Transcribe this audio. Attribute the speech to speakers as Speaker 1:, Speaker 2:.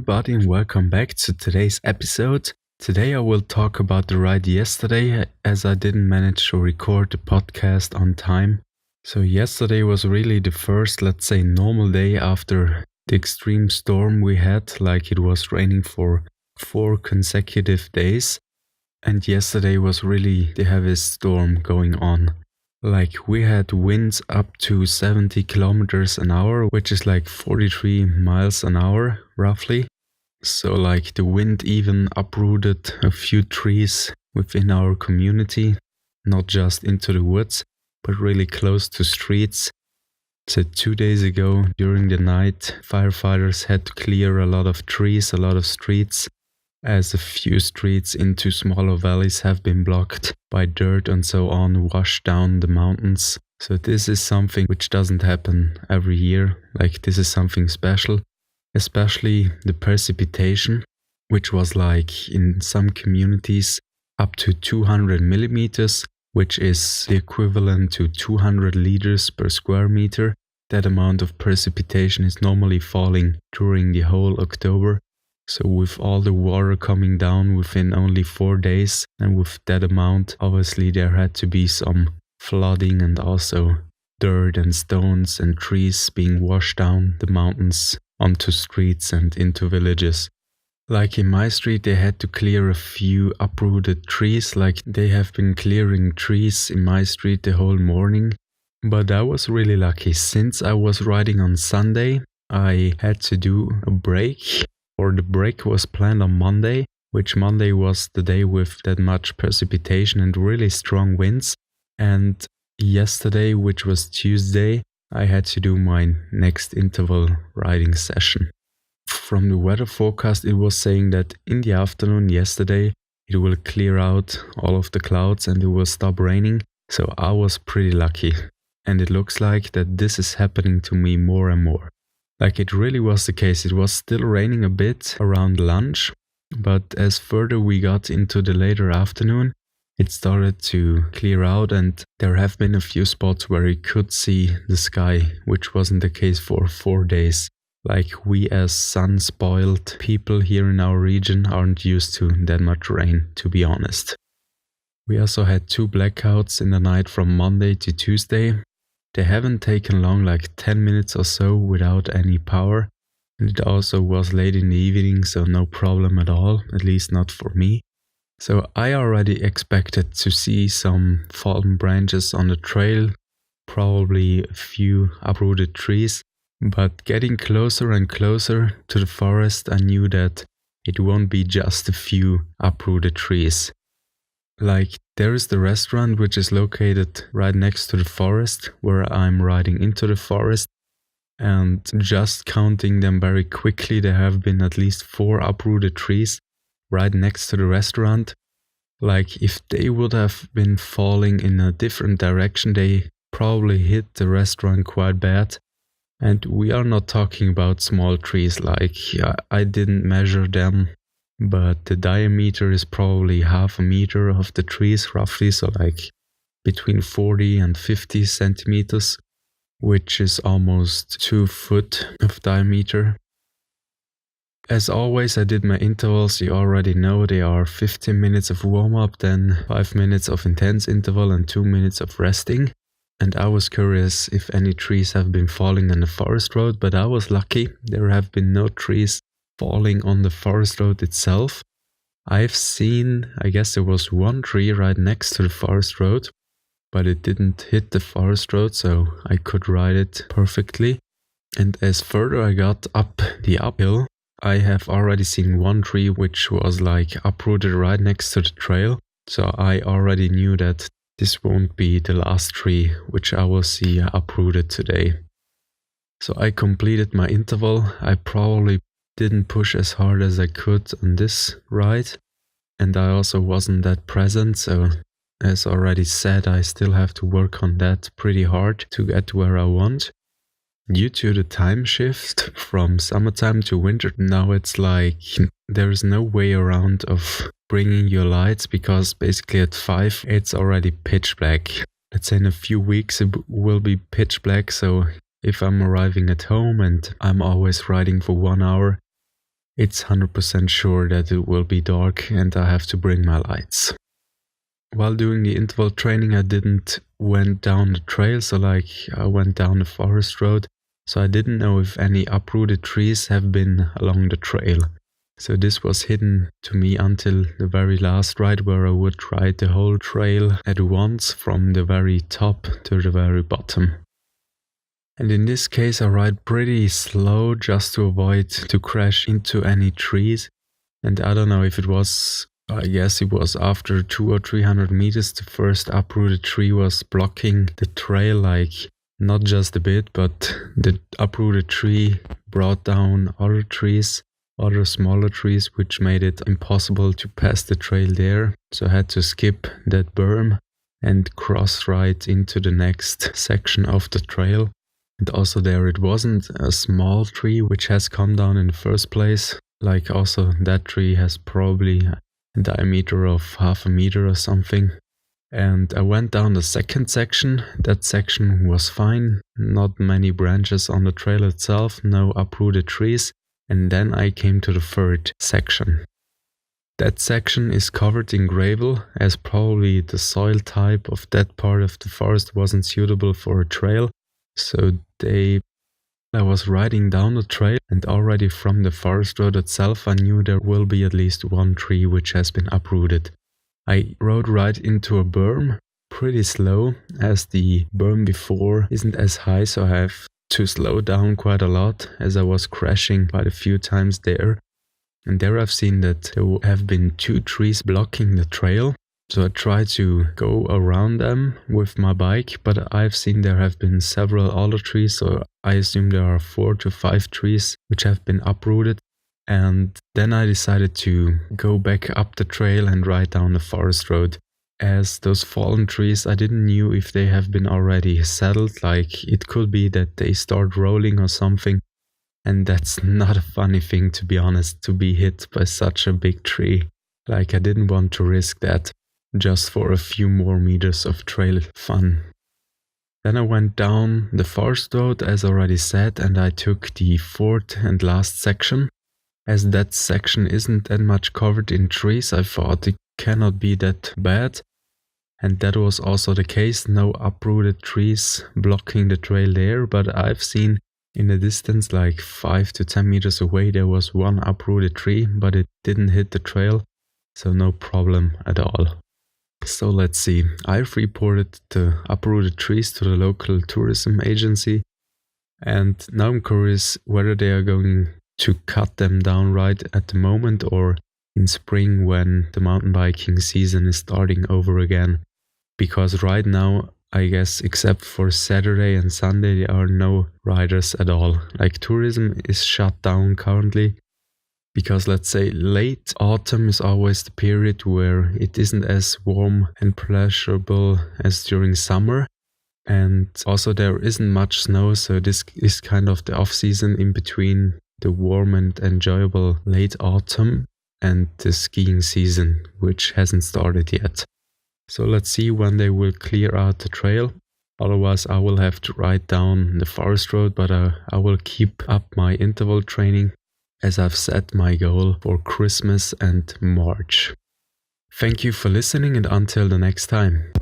Speaker 1: everybody, and welcome back to today's episode. Today I will talk about the ride yesterday, as I didn't manage to record the podcast on time. So yesterday was really the first, let's say, normal day after the extreme storm we had, like it was raining for 4 consecutive days. And yesterday was really the heaviest storm going on. Like we had winds up to 70 kilometers an hour, which is like 43 miles an hour, roughly. So like the wind even uprooted a few trees within our community, not just into the woods, but really close to streets. So 2 days ago, during the night, firefighters had to clear a lot of trees, a lot of streets, as a few streets into smaller valleys have been blocked by dirt and so on, washed down the mountains. So this is something which doesn't happen every year. Like this is something special, especially the precipitation, which was like in some communities up to 200 millimeters, which is the equivalent to 200 liters per square meter. That amount of precipitation is normally falling during the whole October. So with all the water coming down within only 4 days, and with that amount, obviously there had to be some flooding and also dirt and stones and trees being washed down the mountains onto streets and into villages. Like in my street, they had to clear a few uprooted trees, like they have been clearing trees in my street the whole morning. But I was really lucky. Since I was riding on Sunday, I had to do a break. Or the break was planned on Monday, which Monday was the day with that much precipitation and really strong winds. And yesterday, which was Tuesday, I had to do my next interval riding session. From the weather forecast, it was saying that in the afternoon yesterday, it will clear out all of the clouds and it will stop raining. So I was pretty lucky. And it looks like that this is happening to me more and more. Like it really was the case. It was still raining a bit around lunch, but as further we got into the later afternoon, it started to clear out and there have been a few spots where you could see the sky, which wasn't the case for 4 days. Like we as sun-spoiled people here in our region aren't used to that much rain, to be honest. We also had 2 blackouts in the night from Monday to Tuesday. They haven't taken long, like 10 minutes or so without any power. And it also was late in the evening, so no problem at all, at least not for me. So I already expected to see some fallen branches on the trail, probably a few uprooted trees. But getting closer and closer to the forest, I knew that it won't be just a few uprooted trees. Like there is the restaurant which is located right next to the forest where I'm riding into the forest, and just counting them very quickly, there have been at least 4 uprooted trees right next to the restaurant. Like if they would have been falling in a different direction, they probably hit the restaurant quite bad. And we are not talking about small trees, like I didn't measure them. But the diameter is probably half a meter of the trees roughly, so like between 40 and 50 centimeters, which is almost 2 foot of diameter. As always, I did my intervals. You already know they are 15 minutes of warm-up, then 5 minutes of intense interval and 2 minutes of resting. And I was curious if any trees have been falling on the forest road, but I was lucky. There have been no trees falling on the forest road itself. I've seen, I guess there was 1 tree right next to the forest road, but it didn't hit the forest road, so I could ride it perfectly. And as further I got up the uphill, I have already seen 1 tree which was like uprooted right next to the trail. So I already knew that this won't be the last tree which I will see uprooted today. So I completed my interval. I probably didn't push as hard as I could on this ride, and I also wasn't that present, so as already said, I still have to work on that pretty hard to get where I want. Due to the time shift from summertime to winter, now it's like there's no way around of bringing your lights, because basically at 5 it's already pitch black. Let's say in a few weeks it will be pitch black, so if I'm arriving at home and I'm always riding for 1 hour, it's 100% sure that it will be dark and I have to bring my lights. While doing the interval training, I didn't went down the trail, so I went down the forest road, so I didn't know if any uprooted trees have been along the trail. So this was hidden to me until the very last ride, where I would ride the whole trail at once from the very top to the very bottom. And in this case I ride pretty slow just to avoid to crash into any trees. And I don't know if it was, I guess it was after 200 or 300 meters, the first uprooted tree was blocking the trail, not just a bit, but the uprooted tree brought down other trees, other smaller trees, which made it impossible to pass the trail there. So I had to skip that berm and cross right into the next section of the trail. And also there it wasn't a small tree which has come down in the first place. Also that tree has probably a diameter of 0.5 meter or something. And I went down the second section. That section was fine, not many branches on the trail itself, no uprooted trees. And then I came to the third section. That section is covered in gravel, as probably the soil type of that part of the forest wasn't suitable for a trail. So I was riding down the trail, and already from the forest road itself I knew there will be at least one tree which has been uprooted. I rode right into a berm, pretty slow, as the berm before isn't as high, so I have to slow down quite a lot, as I was crashing quite a few times there. And there I've seen that there have been 2 trees blocking the trail. So I tried to go around them with my bike, but I've seen there have been several other trees, so I assume there are 4 to 5 trees which have been uprooted. And then I decided to go back up the trail and ride down the forest road. As those fallen trees, I didn't know if they have been already settled, it could be that they start rolling or something. And that's not a funny thing, to be honest, to be hit by such a big tree. I didn't want to risk that just for a few more meters of trail fun. Then I went down the forest road, as already said, and I took the fourth and last section. As that section isn't that much covered in trees, I thought it cannot be that bad. And that was also the case, no uprooted trees blocking the trail there, but I've seen in the distance, 5 to 10 meters away, there was one uprooted tree, but it didn't hit the trail, so no problem at all. So let's see, I've reported the uprooted trees to the local tourism agency, and now I'm curious whether they are going to cut them down right at the moment or in spring when the mountain biking season is starting over again. Because right now, I guess except for Saturday and Sunday, there are no riders at all. Tourism is shut down currently. Because let's say late autumn is always the period where it isn't as warm and pleasurable as during summer. And also there isn't much snow, so this is kind of the off-season in between the warm and enjoyable late autumn and the skiing season, which hasn't started yet. So let's see when they will clear out the trail. Otherwise I will have to ride down the forest road, but I will keep up my interval training, as I've set my goal for Christmas and March. Thank you for listening, and until the next time.